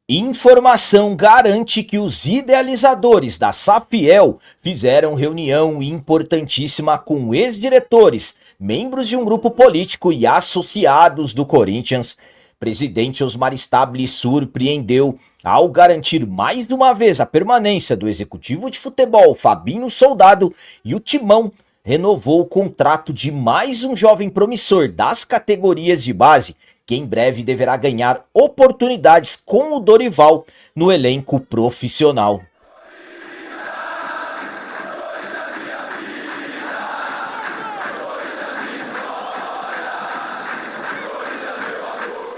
Informação garante que os idealizadores da Safiel fizeram reunião importantíssima com ex-diretores, membros de um grupo político e associados do Corinthians. Presidente Osmar Stabile surpreendeu ao garantir mais de uma vez a permanência do executivo de futebol Fabinho Soldado, e o Timão renovou o contrato de mais um jovem promissor das categorias de base, que em breve deverá ganhar oportunidades com o Dorival no elenco profissional.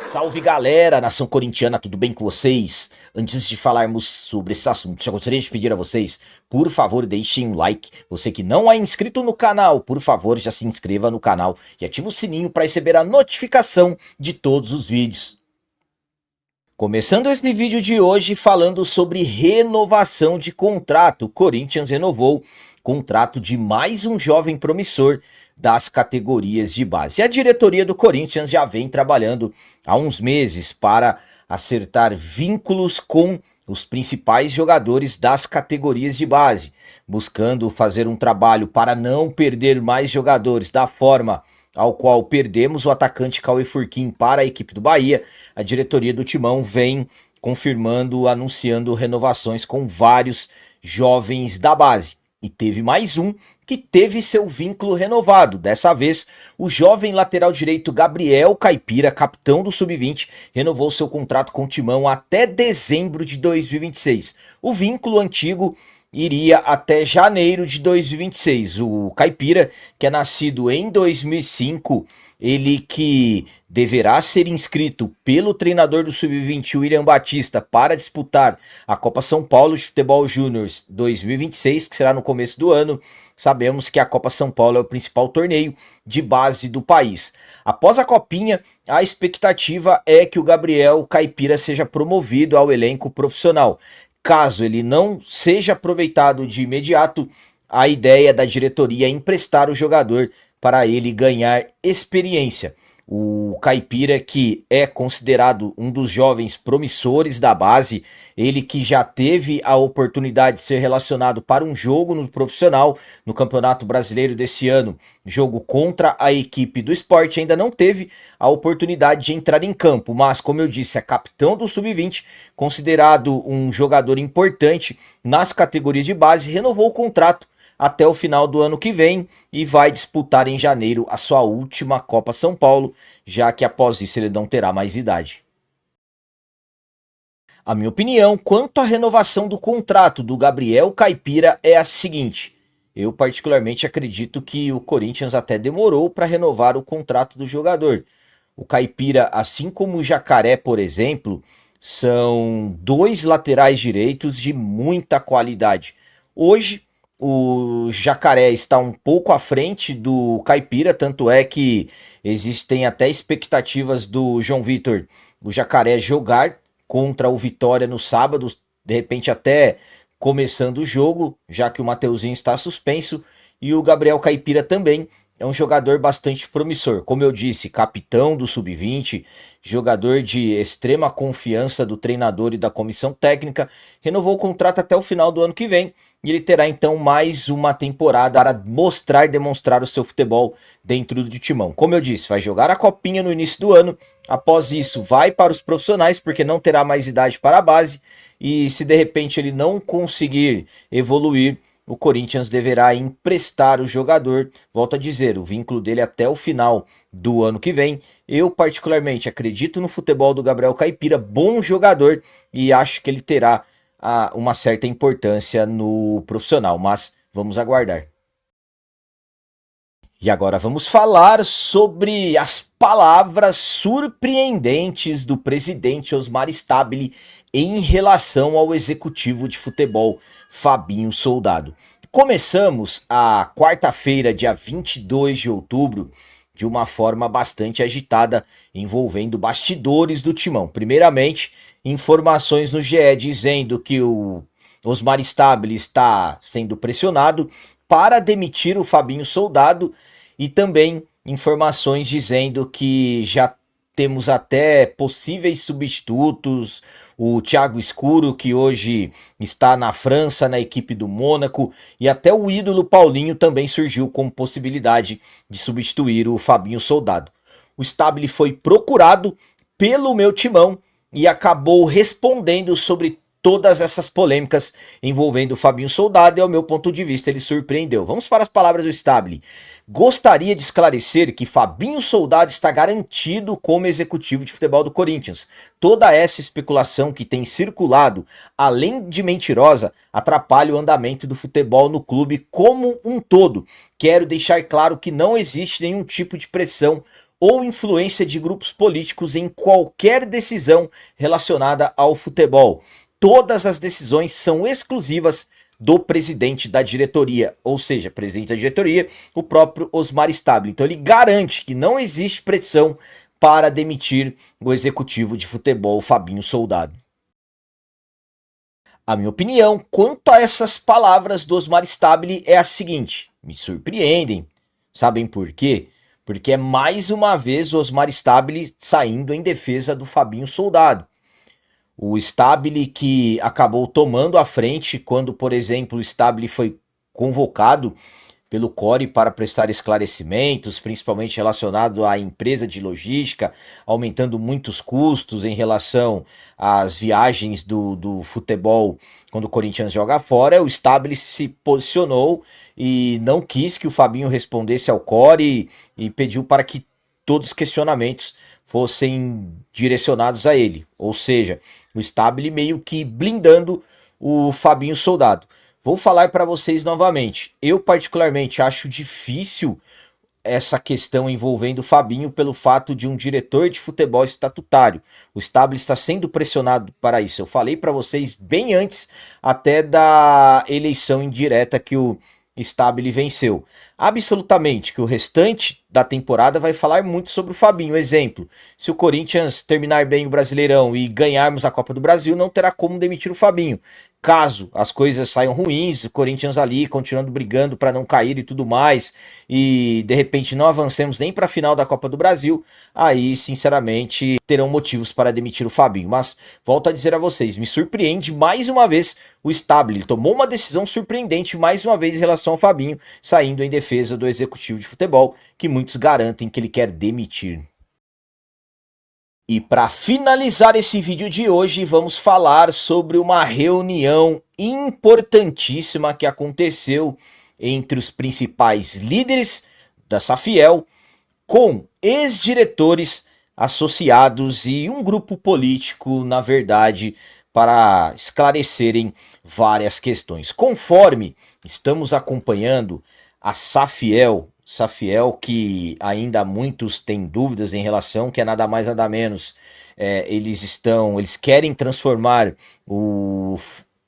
Salve galera, nação corintiana, tudo bem com vocês? Antes de falarmos sobre esse assunto, já gostaria de pedir a vocês, por favor, deixem um like. Você que não é inscrito no canal, por favor, já se inscreva no canal e ative o sininho para receber a notificação de todos os vídeos. Começando esse vídeo de hoje falando sobre renovação de contrato. O Corinthians renovou contrato de mais um jovem promissor das categorias de base. A diretoria do Corinthians já vem trabalhando há uns meses para acertar vínculos com os principais jogadores das categorias de base, buscando fazer um trabalho para não perder mais jogadores da forma ao qual perdemos o atacante Cauê Furquim para a equipe do Bahia. A diretoria do Timão vem confirmando, anunciando renovações com vários jovens da base. E teve mais um que teve seu vínculo renovado. Dessa vez, o jovem lateral direito Gabriel Caipira, capitão do Sub-20, renovou seu contrato com o Timão até dezembro de 2026. O vínculo antigo iria até janeiro de 2026. O Caipira, que é nascido em 2005, ele que deverá ser inscrito pelo treinador do Sub-20, William Batista, para disputar a Copa São Paulo de Futebol Júnior 2026, que será no começo do ano. Sabemos que a Copa São Paulo é o principal torneio de base do país. Após a Copinha, a expectativa é que o Gabriel Caipira seja promovido ao elenco profissional. Caso ele não seja aproveitado de imediato, a ideia da diretoria é emprestar o jogador para ele ganhar experiência. O Caipira, que é considerado um dos jovens promissores da base, ele que já teve a oportunidade de ser relacionado para um jogo no profissional, no Campeonato Brasileiro desse ano, jogo contra a equipe do Sport, ainda não teve a oportunidade de entrar em campo, mas como eu disse, é capitão do Sub-20, considerado um jogador importante nas categorias de base, renovou o contrato até o final do ano que vem e vai disputar em janeiro a sua última Copa São Paulo, já que após isso ele não terá mais idade. A minha opinião quanto à renovação do contrato do Gabriel Caipira é a seguinte: eu particularmente acredito que o Corinthians até demorou para renovar o contrato do jogador. O Caipira, assim como o Jacaré, por exemplo, são dois laterais direitos de muita qualidade. Hoje, o Jacaré está um pouco à frente do Caipira, tanto é que existem até expectativas do João Vitor, o Jacaré, jogar contra o Vitória no sábado, de repente até começando o jogo, já que o Mateuzinho está suspenso, e o Gabriel Caipira também é um jogador bastante promissor. Como eu disse, capitão do Sub-20, jogador de extrema confiança do treinador e da comissão técnica, renovou o contrato até o final do ano que vem e ele terá então mais uma temporada para mostrar, demonstrar o seu futebol dentro do Timão. Como eu disse, vai jogar a Copinha no início do ano, após isso vai para os profissionais porque não terá mais idade para a base, e se de repente ele não conseguir evoluir, o Corinthians deverá emprestar o jogador. Volto a dizer, o vínculo dele até o final do ano que vem. Eu particularmente acredito no futebol do Gabriel Caipira, bom jogador, e acho que ele terá uma certa importância no profissional, mas vamos aguardar. E agora vamos falar sobre as palavras surpreendentes do presidente Osmar Stabile em relação ao executivo de futebol Fabinho Soldado. Começamos a quarta-feira, dia 22 de outubro, de uma forma bastante agitada, envolvendo bastidores do Timão. Primeiramente, informações no GE dizendo que o Osmar Stabile está sendo pressionado para demitir o Fabinho Soldado, e também informações dizendo que já temos até possíveis substitutos, o Thiago Escuro, que hoje está na França, na equipe do Mônaco, e até o ídolo Paulinho também surgiu como possibilidade de substituir o Fabinho Soldado. O Stabile foi procurado pelo meu timão e acabou respondendo sobre todas essas polêmicas envolvendo o Fabinho Soldado, e ao meu ponto de vista ele surpreendeu. Vamos para as palavras do Stabile. Gostaria de esclarecer que Fabinho Soldado está garantido como executivo de futebol do Corinthians. Toda essa especulação que tem circulado, além de mentirosa, atrapalha o andamento do futebol no clube como um todo. Quero deixar claro que não existe nenhum tipo de pressão ou influência de grupos políticos em qualquer decisão relacionada ao futebol. Todas as decisões são exclusivas do presidente da diretoria, ou seja, presidente da diretoria, o próprio Osmar Stabile. Então ele garante que não existe pressão para demitir o executivo de futebol, Fabinho Soldado. A minha opinião quanto a essas palavras do Osmar Stabile é a seguinte: me surpreendem. Sabem por quê? Porque é mais uma vez o Osmar Stabile saindo em defesa do Fabinho Soldado. O Stabile que acabou tomando a frente quando, por exemplo, o Stabile foi convocado pelo CORE para prestar esclarecimentos, principalmente relacionado à empresa de logística, aumentando muitos custos em relação às viagens do futebol quando o Corinthians joga fora. O Stabile se posicionou e não quis que o Fabinho respondesse ao CORE e pediu para que todos os questionamentos fossem direcionados a ele, ou seja, o Stabile meio que blindando o Fabinho Soldado. Vou falar para vocês novamente, eu particularmente acho difícil essa questão envolvendo o Fabinho pelo fato de um diretor de futebol estatutário. O Stabile está sendo pressionado para isso. Eu falei para vocês bem antes até da eleição indireta que o Stabile venceu. Absolutamente que o restante da temporada vai falar muito sobre o Fabinho. Exemplo, se o Corinthians terminar bem o Brasileirão e ganharmos a Copa do Brasil, não terá como demitir o Fabinho. Caso as coisas saiam ruins, o Corinthians ali continuando brigando para não cair e tudo mais, e de repente não avancemos nem para a final da Copa do Brasil, aí sinceramente terão motivos para demitir o Fabinho. Mas volto a dizer a vocês, me surpreende mais uma vez o Stabile. Ele tomou uma decisão surpreendente mais uma vez em relação ao Fabinho, saindo em defesa do executivo de futebol, que muitos garantem que ele quer demitir. E para finalizar esse vídeo de hoje, vamos falar sobre uma reunião importantíssima que aconteceu entre os principais líderes da Safiel, com ex-diretores associados e um grupo político, na verdade, para esclarecerem várias questões. Conforme estamos acompanhando a Safiel que ainda muitos têm dúvidas em relação, que é nada mais nada menos, eles querem transformar o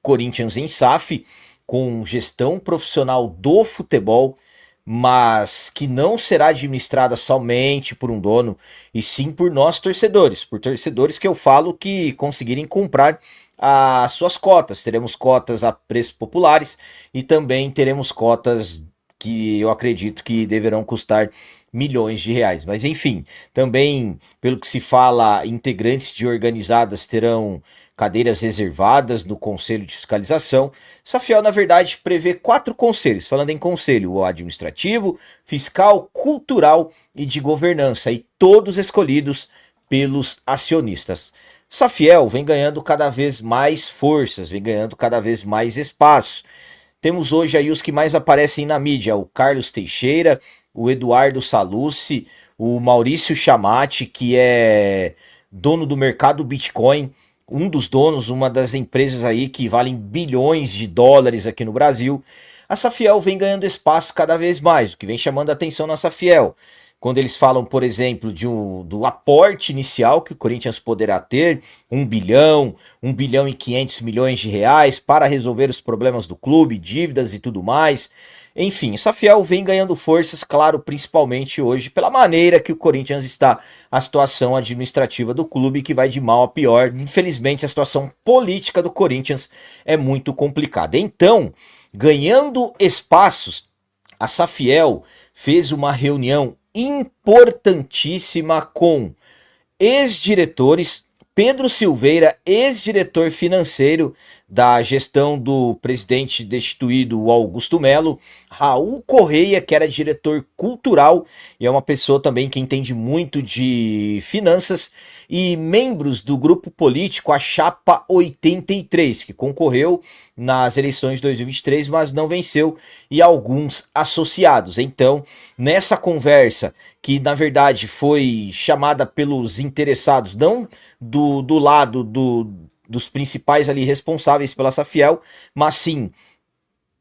Corinthians em SAF, com gestão profissional do futebol, mas que não será administrada somente por um dono, e sim por nós torcedores, por torcedores que eu falo que conseguirem comprar as suas cotas. Teremos cotas a preços populares e também teremos cotas que eu acredito que deverão custar milhões de reais. Mas enfim, também, pelo que se fala, integrantes de organizadas terão cadeiras reservadas no Conselho de Fiscalização. Safiel, na verdade, prevê 4 conselhos, falando em conselho: o administrativo, fiscal, cultural e de governança, e todos escolhidos pelos acionistas. Safiel vem ganhando cada vez mais forças, vem ganhando cada vez mais espaço. Temos hoje aí os que mais aparecem na mídia: o Carlos Teixeira, o Eduardo Sallucci, o Maurício Chamati, que é dono do mercado Bitcoin, um dos donos, uma das empresas aí que valem bilhões de dólares aqui no Brasil. A Safiel vem ganhando espaço cada vez mais, o que vem chamando a atenção na Safiel. Quando eles falam, por exemplo, do aporte inicial que o Corinthians poderá ter, 1 bilhão e 500 milhões de reais para resolver os problemas do clube, dívidas e tudo mais. Enfim, o Safiel vem ganhando forças, claro, principalmente hoje pela maneira que o Corinthians está, a situação administrativa do clube, que vai de mal a pior. Infelizmente, a situação política do Corinthians é muito complicada. Então, ganhando espaços, a Safiel fez uma reunião importantíssima com ex-diretores, Pedro Silveira, ex-diretor financeiro da gestão do presidente destituído Augusto Melo, Raul Correia, que era diretor cultural e é uma pessoa também que entende muito de finanças, e membros do grupo político a Chapa 83, que concorreu nas eleições de 2023, mas não venceu, e alguns associados. Então, nessa conversa, que na verdade foi chamada pelos interessados, não do lado dos principais ali responsáveis pela Safiel, mas sim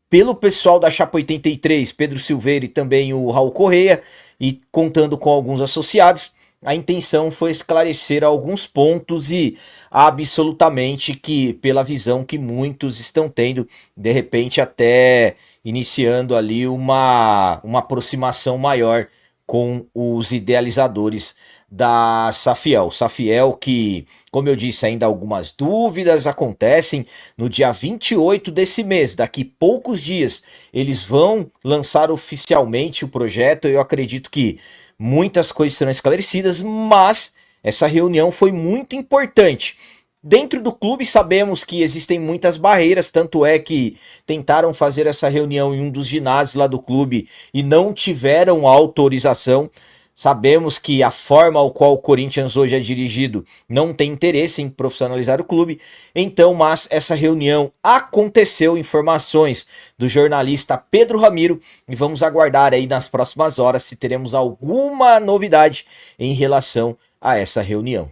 pelo pessoal da Chapa 83, Pedro Silveira e também o Raul Correia, e contando com alguns associados, a intenção foi esclarecer alguns pontos e absolutamente que, pela visão que muitos estão tendo, de repente até iniciando ali uma aproximação maior com os idealizadores da Safiel. Safiel que, como eu disse, ainda algumas dúvidas acontecem. No dia 28 desse mês, daqui poucos dias, eles vão lançar oficialmente o projeto. Eu acredito que muitas coisas serão esclarecidas, mas essa reunião foi muito importante. Dentro do clube sabemos que existem muitas barreiras, tanto é que tentaram fazer essa reunião em um dos ginásios lá do clube e não tiveram autorização. Sabemos que a forma ao qual o Corinthians hoje é dirigido não tem interesse em profissionalizar o clube. Então, mas essa reunião aconteceu, informações do jornalista Pedro Ramiro, e vamos aguardar aí nas próximas horas se teremos alguma novidade em relação a essa reunião.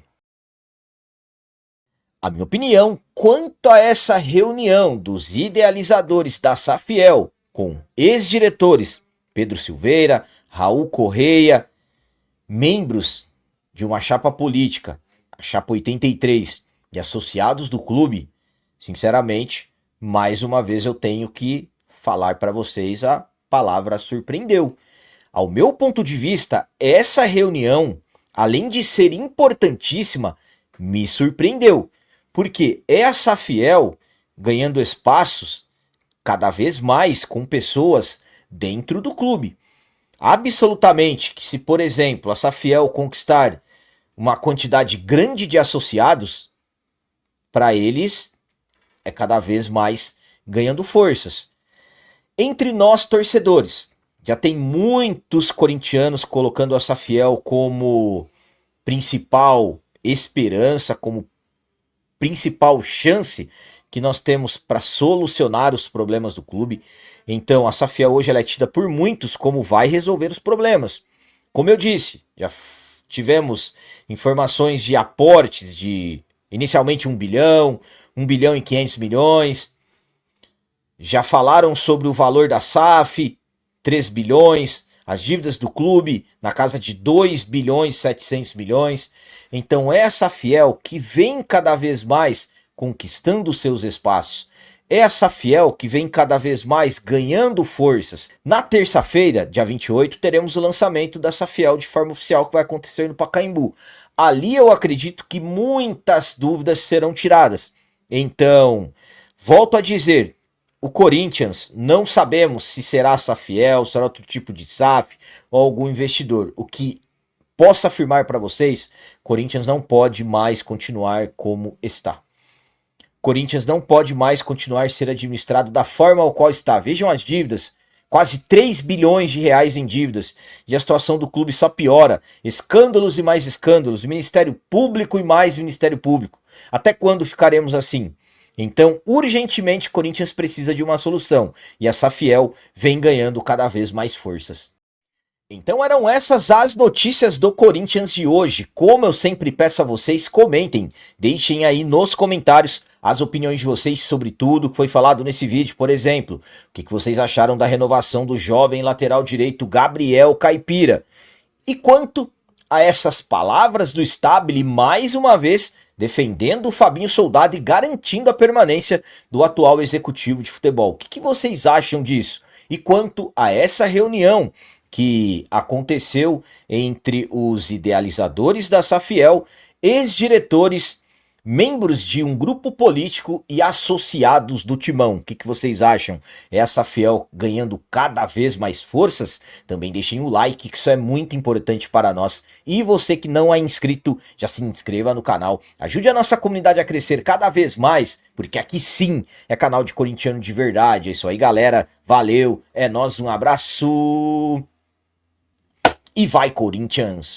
A minha opinião quanto a essa reunião dos idealizadores da Safiel com ex-diretores Pedro Silveira, Raul Correia, membros de uma chapa política, a Chapa 83, e associados do clube, sinceramente, mais uma vez eu tenho que falar para vocês, a palavra surpreendeu. Ao meu ponto de vista, essa reunião, além de ser importantíssima, me surpreendeu. Porque é a Safiel ganhando espaços cada vez mais com pessoas dentro do clube. Absolutamente que se, por exemplo, a Safiel conquistar uma quantidade grande de associados, para eles é cada vez mais ganhando forças. Entre nós torcedores, já tem muitos corintianos colocando a Safiel como principal esperança, como principal chance que nós temos para solucionar os problemas do clube. Então a Safiel hoje ela é tida por muitos como vai resolver os problemas. Como eu disse, já tivemos informações de aportes de inicialmente 1 bilhão, 1 bilhão e 500 milhões. Já falaram sobre o valor da SAF, 3 bilhões, as dívidas do clube na casa de 2 bilhões e 700 milhões. Então é a Safiel que vem cada vez mais conquistando seus espaços. É a Safiel que vem cada vez mais ganhando forças. Na terça-feira, dia 28, teremos o lançamento da Safiel de forma oficial, que vai acontecer no Pacaembu. Ali eu acredito que muitas dúvidas serão tiradas. Então, volto a dizer, o Corinthians, não sabemos se será a Safiel, será outro tipo de SAF ou algum investidor. O que posso afirmar para vocês, Corinthians não pode mais continuar como está. Corinthians não pode mais continuar a ser administrado da forma ao qual está. Vejam as dívidas, quase 3 bilhões de reais em dívidas, e a situação do clube só piora. Escândalos e mais escândalos, Ministério Público e mais Ministério Público. Até quando ficaremos assim? Então, urgentemente, Corinthians precisa de uma solução, e a Safiel vem ganhando cada vez mais forças. Então eram essas as notícias do Corinthians de hoje. Como eu sempre peço a vocês, comentem, deixem aí nos comentários as opiniões de vocês sobre tudo que foi falado nesse vídeo. Por exemplo, o que vocês acharam da renovação do jovem lateral direito Gabriel Caipira? E quanto a essas palavras do Stabile, mais uma vez defendendo o Fabinho Soldado e garantindo a permanência do atual executivo de futebol. O que vocês acham disso? E quanto a essa reunião que aconteceu entre os idealizadores da Safiel, ex-diretores, membros de um grupo político e associados do Timão. O que vocês acham? Essa fiel ganhando cada vez mais forças? Também deixem o like, que isso é muito importante para nós. E você que não é inscrito, já se inscreva no canal. Ajude a nossa comunidade a crescer cada vez mais, porque aqui sim é canal de corintiano de verdade. É isso aí, galera. Valeu, é nóis, um abraço. E vai, Corinthians!